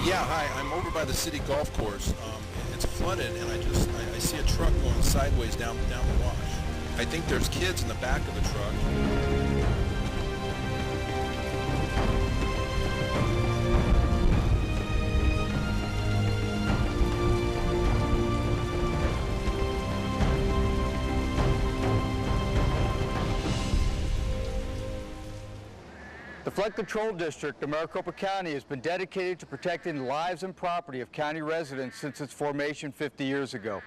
Yeah, hi. I'm over by the city golf course. It's flooded, and I see a truck going sideways down the wash. I think there's kids in the back of the truck. The Flood Control District of Maricopa County has been dedicated to protecting the lives and property of county residents since its formation 50 years ago.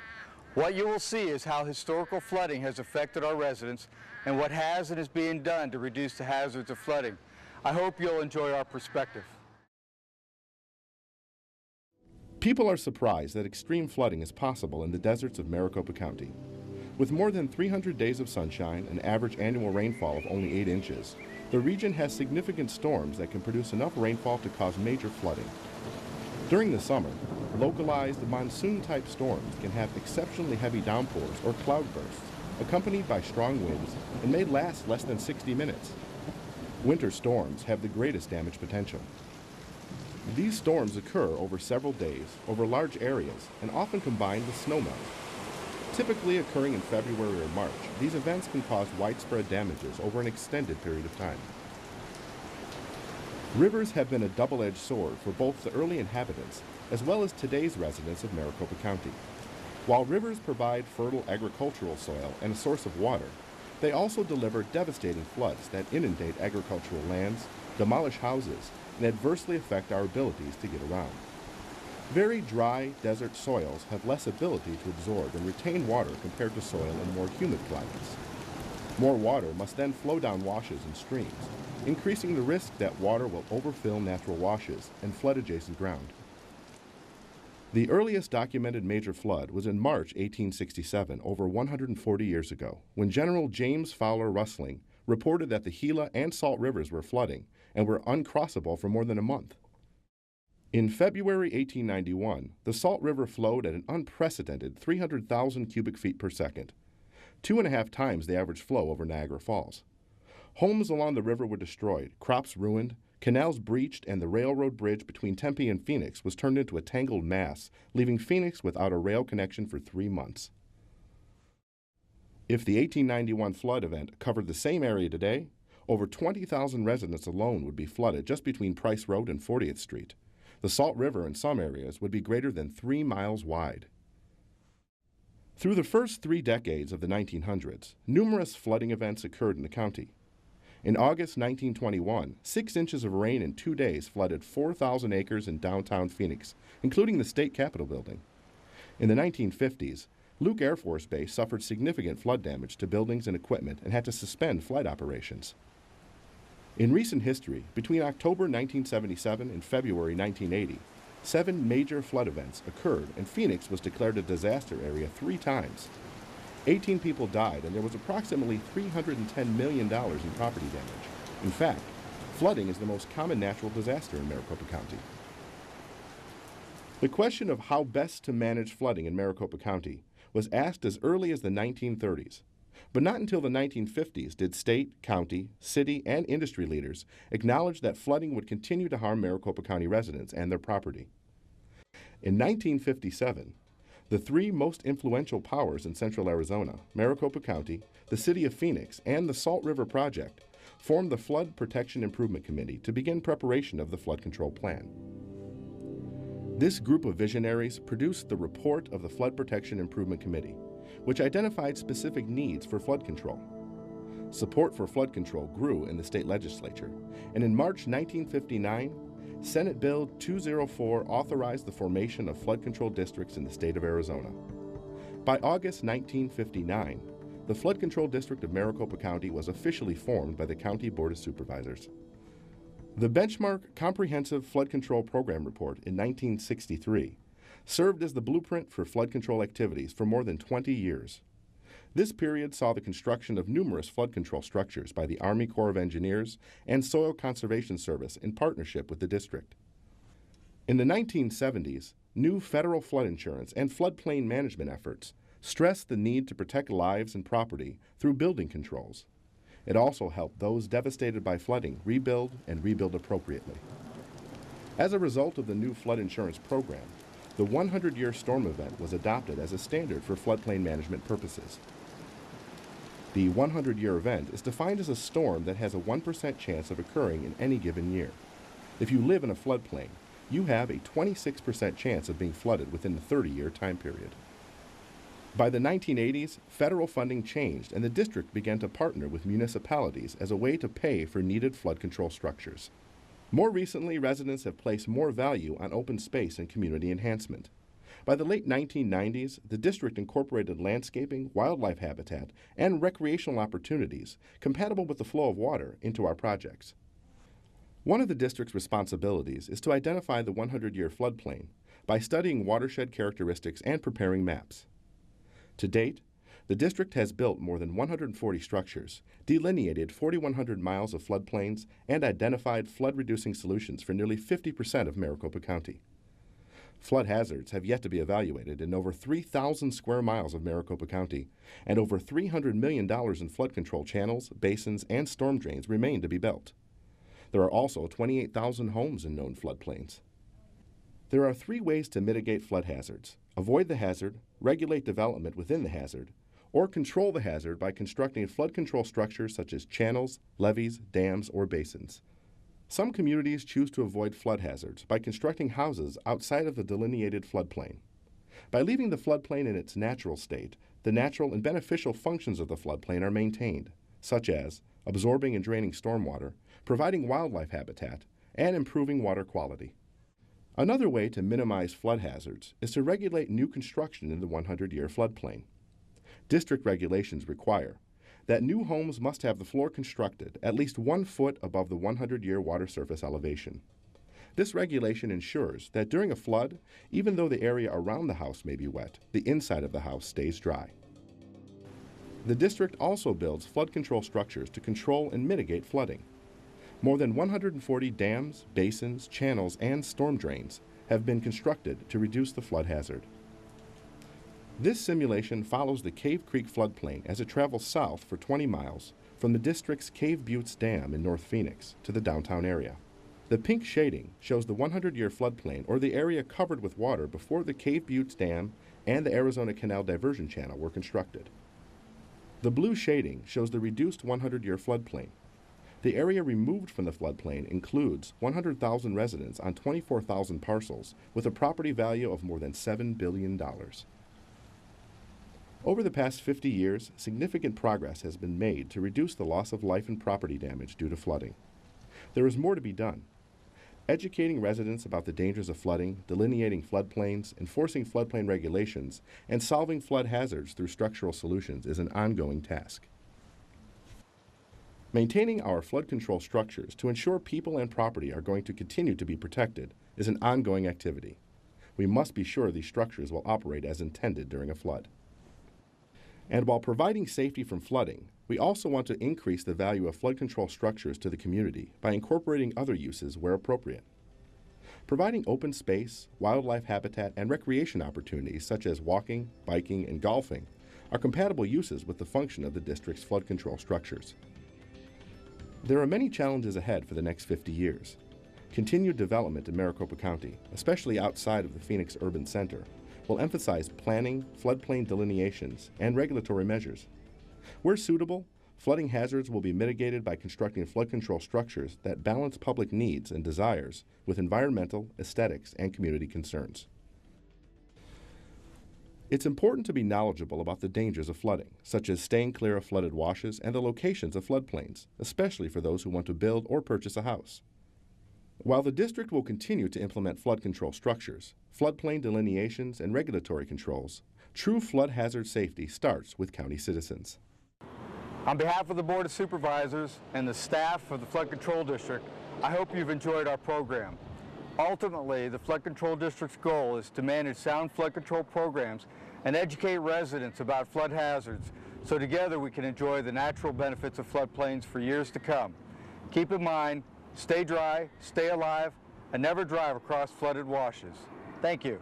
What you will see is how historical flooding has affected our residents and what has and is being done to reduce the hazards of flooding. I hope you'll enjoy our perspective. People are surprised that extreme flooding is possible in the deserts of Maricopa County. With more than 300 days of sunshine and average annual rainfall of only 8 inches, the region has significant storms that can produce enough rainfall to cause major flooding. During the summer, localized monsoon-type storms can have exceptionally heavy downpours or cloudbursts, accompanied by strong winds, and may last less than 60 minutes. Winter storms have the greatest damage potential. These storms occur over several days, over large areas, and often combined with snowmelt. Typically occurring in February or March, these events can cause widespread damages over an extended period of time. Rivers have been a double-edged sword for both the early inhabitants as well as today's residents of Maricopa County. While rivers provide fertile agricultural soil and a source of water, they also deliver devastating floods that inundate agricultural lands, demolish houses, and adversely affect our abilities to get around. Very dry desert soils have less ability to absorb and retain water compared to soil in more humid climates. More water must then flow down washes and streams, increasing the risk that water will overfill natural washes and flood adjacent ground. The earliest documented major flood was in March 1867, over 140 years ago, when General James Fowler Russling reported that the Gila and Salt Rivers were flooding and were uncrossable for more than a month. In February 1891, the Salt River flowed at an unprecedented 300,000 cubic feet per second, 2.5 times the average flow over Niagara Falls. Homes along the river were destroyed, crops ruined, canals breached, and the railroad bridge between Tempe and Phoenix was turned into a tangled mass, leaving Phoenix without a rail connection for 3 months. If the 1891 flood event covered the same area today, over 20,000 residents alone would be flooded just between Price Road and 40th Street. The Salt River in some areas would be greater than 3 miles wide. Through the first 3 decades of the 1900s, numerous flooding events occurred in the county. In August 1921, 6 inches of rain in 2 days flooded 4,000 acres in downtown Phoenix, including the state capitol building. In the 1950s, Luke Air Force Base suffered significant flood damage to buildings and equipment and had to suspend flight operations. In recent history, between October 1977 and February 1980, 7 major flood events occurred and Phoenix was declared a disaster area 3 times. 18 people died and there was approximately $310 million in property damage. In fact, flooding is the most common natural disaster in Maricopa County. The question of how best to manage flooding in Maricopa County was asked as early as the 1930s. But not until the 1950s did state, county, city, and industry leaders acknowledge that flooding would continue to harm Maricopa County residents and their property. In 1957, the 3 most influential powers in central Arizona, Maricopa County, the city of Phoenix, and the Salt River Project, formed the Flood Protection Improvement Committee to begin preparation of the flood control plan. This group of visionaries produced the report of the Flood Protection Improvement Committee, which identified specific needs for flood control. Support for flood control grew in the state legislature, and in March 1959, Senate Bill 204 authorized the formation of flood control districts in the state of Arizona. By August 1959, the Flood Control District of Maricopa County was officially formed by the County Board of Supervisors. The benchmark Comprehensive Flood Control Program report in 1963 served as the blueprint for flood control activities for more than 20 years. This period saw the construction of numerous flood control structures by the Army Corps of Engineers and Soil Conservation Service in partnership with the district. In the 1970s, new federal flood insurance and floodplain management efforts stressed the need to protect lives and property through building controls. It also helped those devastated by flooding rebuild and rebuild appropriately. As a result of the new flood insurance program, the 100-year storm event was adopted as a standard for floodplain management purposes. The 100-year event is defined as a storm that has a 1% chance of occurring in any given year. If you live in a floodplain, you have a 26% chance of being flooded within the 30-year time period. By the 1980s, federal funding changed and the district began to partner with municipalities as a way to pay for needed flood control structures. More recently, residents have placed more value on open space and community enhancement. By the late 1990s, the district incorporated landscaping, wildlife habitat, and recreational opportunities compatible with the flow of water into our projects. One of the district's responsibilities is to identify the 100-year floodplain by studying watershed characteristics and preparing maps. To date, the district has built more than 140 structures, delineated 4,100 miles of floodplains, and identified flood-reducing solutions for nearly 50% of Maricopa County. Flood hazards have yet to be evaluated in over 3,000 square miles of Maricopa County, and over $300 million in flood control channels, basins, and storm drains remain to be built. There are also 28,000 homes in known floodplains. There are 3 ways to mitigate flood hazards: avoid the hazard, regulate development within the hazard, or control the hazard by constructing flood control structures such as channels, levees, dams, or basins. Some communities choose to avoid flood hazards by constructing houses outside of the delineated floodplain. By leaving the floodplain in its natural state, the natural and beneficial functions of the floodplain are maintained, such as absorbing and draining stormwater, providing wildlife habitat, and improving water quality. Another way to minimize flood hazards is to regulate new construction in the 100-year floodplain. District regulations require that new homes must have the floor constructed at least 1 foot above the 100-year water surface elevation. This regulation ensures that during a flood, even though the area around the house may be wet, the inside of the house stays dry. The district also builds flood control structures to control and mitigate flooding. More than 140 dams, basins, channels, and storm drains have been constructed to reduce the flood hazard. This simulation follows the Cave Creek floodplain as it travels south for 20 miles from the district's Cave Buttes Dam in North Phoenix to the downtown area. The pink shading shows the 100-year floodplain, or the area covered with water before the Cave Buttes Dam and the Arizona Canal Diversion Channel were constructed. The blue shading shows the reduced 100-year floodplain. The area removed from the floodplain includes 100,000 residents on 24,000 parcels with a property value of more than $7 billion. Over the past 50 years, significant progress has been made to reduce the loss of life and property damage due to flooding. There is more to be done. Educating residents about the dangers of flooding, delineating floodplains, enforcing floodplain regulations, and solving flood hazards through structural solutions is an ongoing task. Maintaining our flood control structures to ensure people and property are going to continue to be protected is an ongoing activity. We must be sure these structures will operate as intended during a flood. And while providing safety from flooding, we also want to increase the value of flood control structures to the community by incorporating other uses where appropriate. Providing open space, wildlife habitat, and recreation opportunities such as walking, biking, and golfing are compatible uses with the function of the district's flood control structures. There are many challenges ahead for the next 50 years. Continued development in Maricopa County, especially outside of the Phoenix urban center, will emphasize planning, floodplain delineations, and regulatory measures. Where suitable, flooding hazards will be mitigated by constructing flood control structures that balance public needs and desires with environmental, aesthetics, and community concerns. It's important to be knowledgeable about the dangers of flooding, such as staying clear of flooded washes and the locations of floodplains, especially for those who want to build or purchase a house. While the district will continue to implement flood control structures, floodplain delineations, and regulatory controls, true flood hazard safety starts with county citizens. On behalf of the Board of Supervisors and the staff of the Flood Control District, I hope you've enjoyed our program. Ultimately, the Flood Control District's goal is to manage sound flood control programs and educate residents about flood hazards so together we can enjoy the natural benefits of floodplains for years to come. Keep in mind, stay dry, stay alive, and never drive across flooded washes. Thank you.